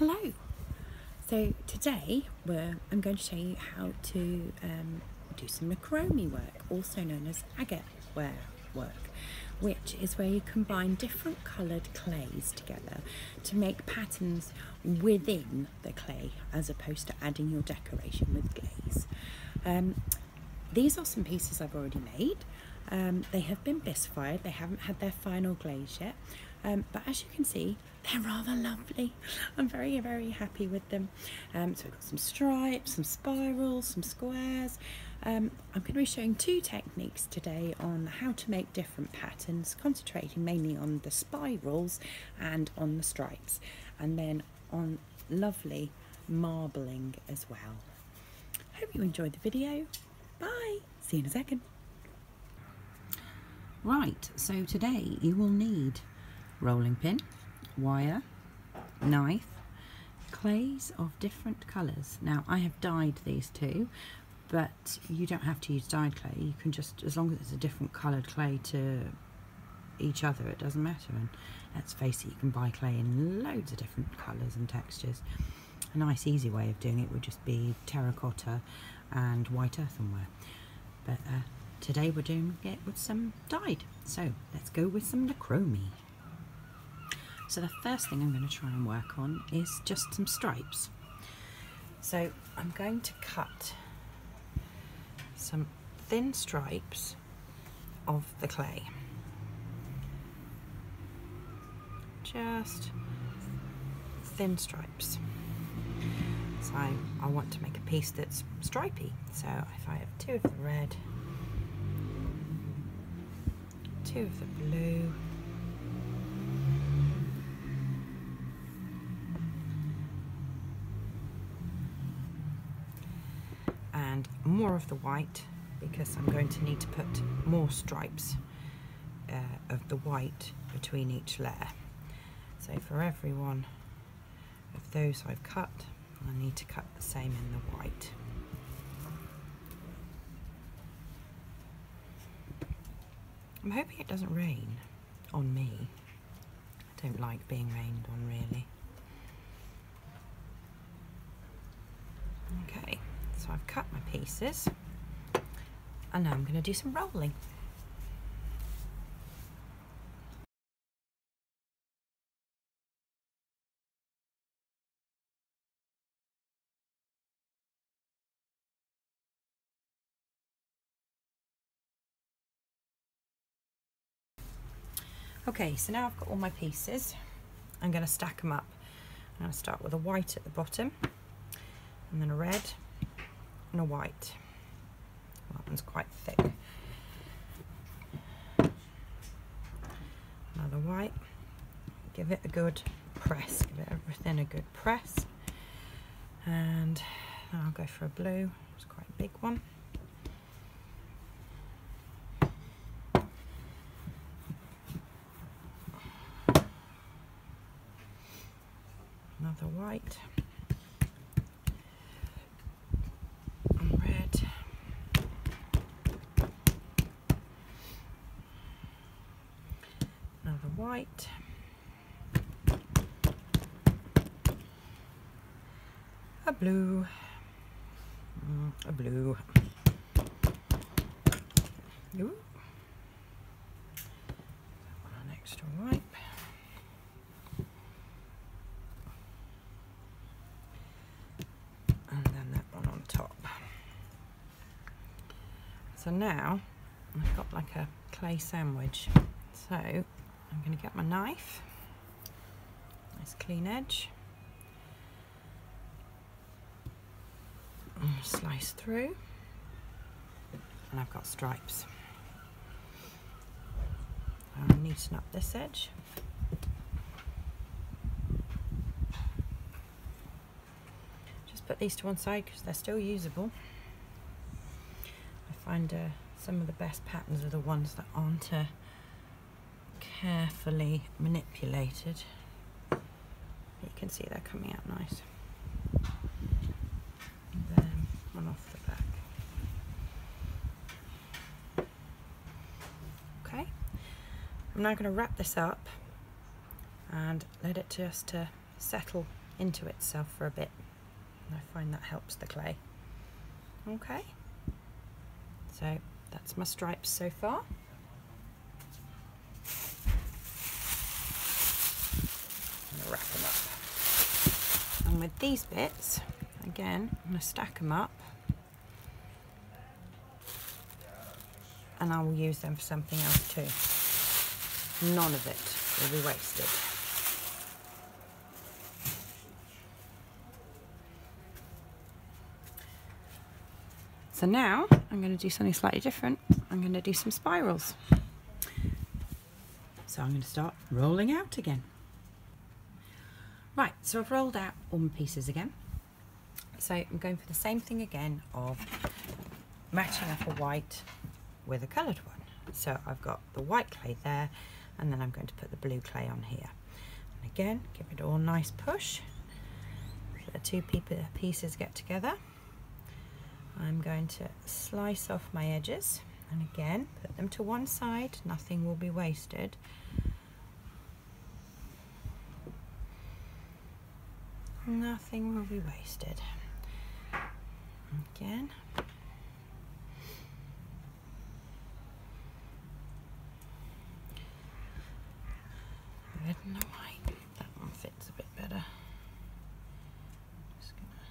Hello. So today I'm going to show you how to do some nerikomi work, also known as Agateware work, which is where you combine different coloured clays together to make patterns within the clay as opposed to adding your decoration with glaze. These are some pieces I've already made. They have been bisque-fired, they haven't had their final glaze yet, but as you can see, they're rather lovely. I'm very, very happy with them. So we've got some stripes, some spirals, some squares. I'm going to be showing two techniques today on how to make different patterns, concentrating mainly on the spirals and on the stripes, and then on lovely marbling as well. Hope you enjoyed the video. Bye! See you in a second. Right, so today you will need rolling pin, wire, knife, clays of different colours. Now I have dyed these two, but you don't have to use dyed clay. You can just, as long as it's a different coloured clay to each other, it doesn't matter. And let's face it, you can buy clay in loads of different colours and textures. A nice easy way of doing it would just be terracotta and white earthenware. But today we're doing it with some dyed. So let's go with some nerikomi. So the first thing I'm going to try and work on is just some stripes. So I'm going to cut some thin stripes of the clay. Just thin stripes. So I want to make a piece that's stripy. So if I have two of the red, two of the blue, and more of the white, because I'm going to need to put more stripes of the white between each layer. So for every one of those I've cut, I need to cut the same in the white. I'm hoping it doesn't rain on me. I don't like being rained on, really. Okay, so I've cut my pieces, and now I'm going to do some rolling. Okay, so now I've got all my pieces. I'm going to stack them up. I'm going to start with a white at the bottom, and then a red and a white. That one's quite thick. Another white. Give it a good press. Give everything a good press. And I'll go for a blue. It's quite a big one. Another white, and red, another white, a blue, a blue, ooh, an extra white. So now I've got like a clay sandwich. So I'm going to get my knife, nice clean edge, and slice through, and I've got stripes. I'll neaten up this edge. Just put these to one side because they're still usable. I find some of the best patterns are the ones that aren't carefully manipulated. You can see they're coming out nice. And then one off the back. Okay, I'm now going to wrap this up and let it just settle into itself for a bit. And I find that helps the clay. Okay, so that's my stripes so far. I'm going to wrap them up. And with these bits, again, I'm going to stack them up. And I will use them for something else too. None of it will be wasted. So now I'm going to do something slightly different. I'm going to do some spirals. So I'm going to start rolling out again. Right, so I've rolled out all my pieces again. So I'm going for the same thing again of matching up a white with a coloured one. So I've got the white clay there, and then I'm going to put the blue clay on here. And again, give it all a nice push. So the two pieces get together. I'm going to slice off my edges, and again, put them to one side. Nothing will be wasted. Nothing will be wasted. Again. Red and the white. That one fits a bit better. Just gonna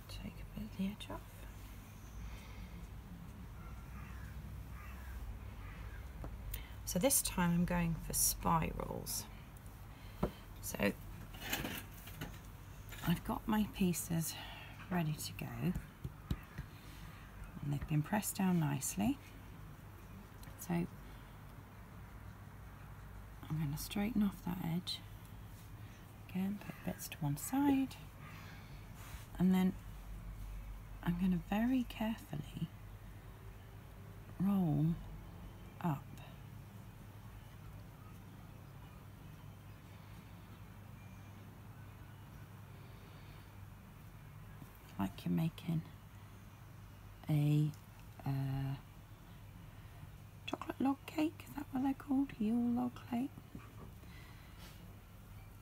take a bit of the edge off. So this time I'm going for spirals. So I've got my pieces ready to go, and they've been pressed down nicely. So I'm going to straighten off that edge. Again, put bits to one side, and then I'm going to very carefully roll up. Like you're making a chocolate log cake, is that what they're called? Yule log cake.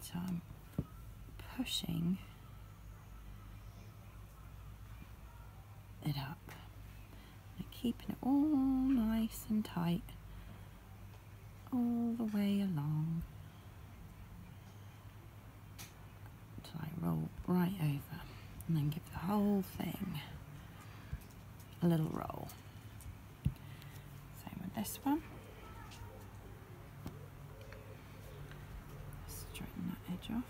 So I'm pushing it up and keeping it all nice and tight all the way along until I roll right over. And then give the whole thing a little roll. Same with this one. Straighten that edge off.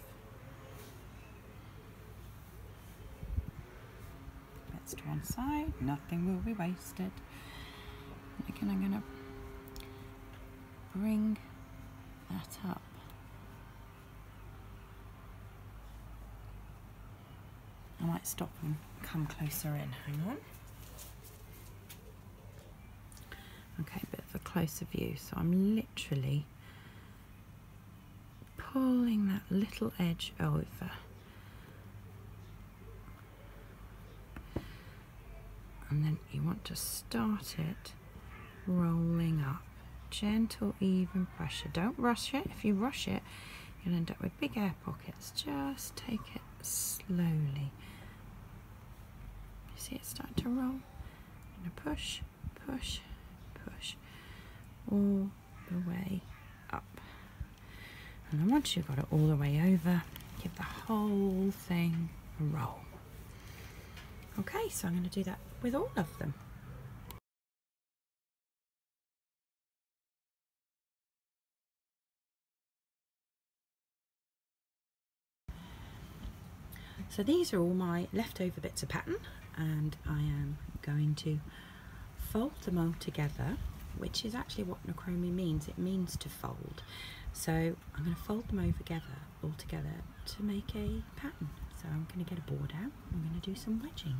Bits to one side, nothing will be wasted. And again, I'm going to bring that up. I might stop and come closer in, hang on. Okay, a bit of a closer view. So I'm literally pulling that little edge over. And then you want to start it rolling up. Gentle, even pressure. Don't rush it. If you rush it, you'll end up with big air pockets. Just take it slowly. You see it start to roll? I'm going to push, push, push all the way up. And then once you've got it all the way over, give the whole thing a roll. Okay, so I'm going to do that with all of them. So these are all my leftover bits of pattern, and I am going to fold them all together, which is actually what nerikomi means. It means to fold. So I'm going to fold them all together to make a pattern. So I'm going to get a board out. I'm going to do some wedging.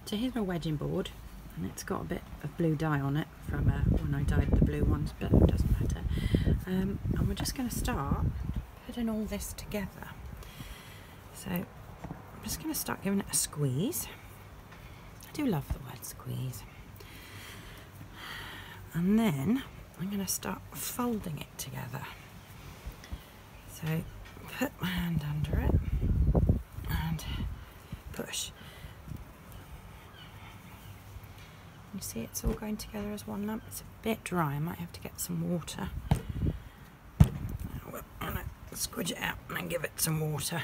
So here's my wedging board, and it's got a bit of blue dye on it from when I dyed the blue ones, but it doesn't matter. And we're just going to start putting all this together. So I'm just going to start giving it a squeeze. I do love the word squeeze. And then I'm going to start folding it together. So put my hand under it and push. You see it's all going together as one lump. It's a bit dry, I might have to get some water. I'm going to squidge it out and then give it some water.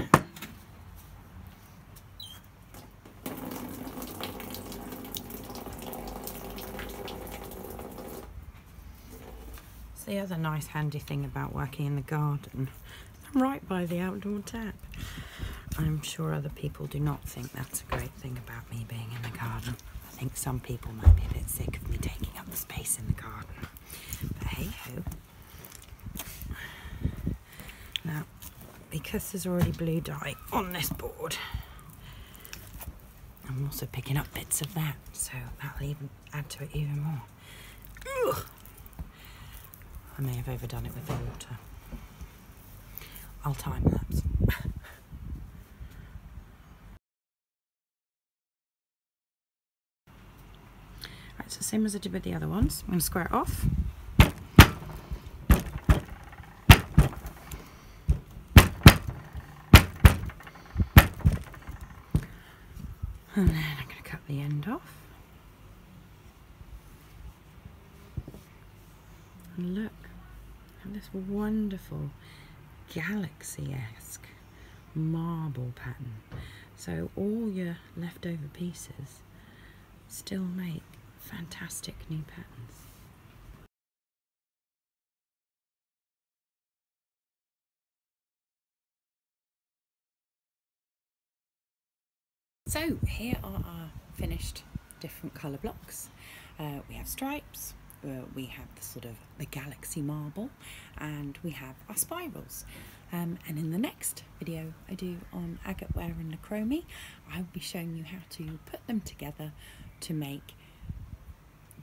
It's the other nice handy thing about working in the garden. I'm right by the outdoor tap. I'm sure other people do not think that's a great thing about me being in the garden. I think some people might be a bit sick of me taking up the space in the garden. But hey ho. Now, because there's already blue dye on this board, I'm also picking up bits of that, so that'll even add to it even more. Ugh. I may have overdone it with the water. I'll time lapse. Right, so same as I did with the other ones. I'm going to square it off. And then I'm going to cut the end off. And look at this wonderful galaxy-esque marble pattern. So all your leftover pieces still make fantastic new patterns. So here are our finished different colour blocks. We have stripes, we have the sort of the galaxy marble, and we have our spirals. And in the next video I do on Agateware and nerikomi, I will be showing you how to put them together to make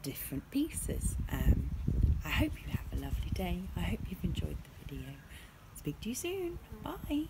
different pieces. I hope you have a lovely day. I hope you've enjoyed the video. Speak to you soon. Bye.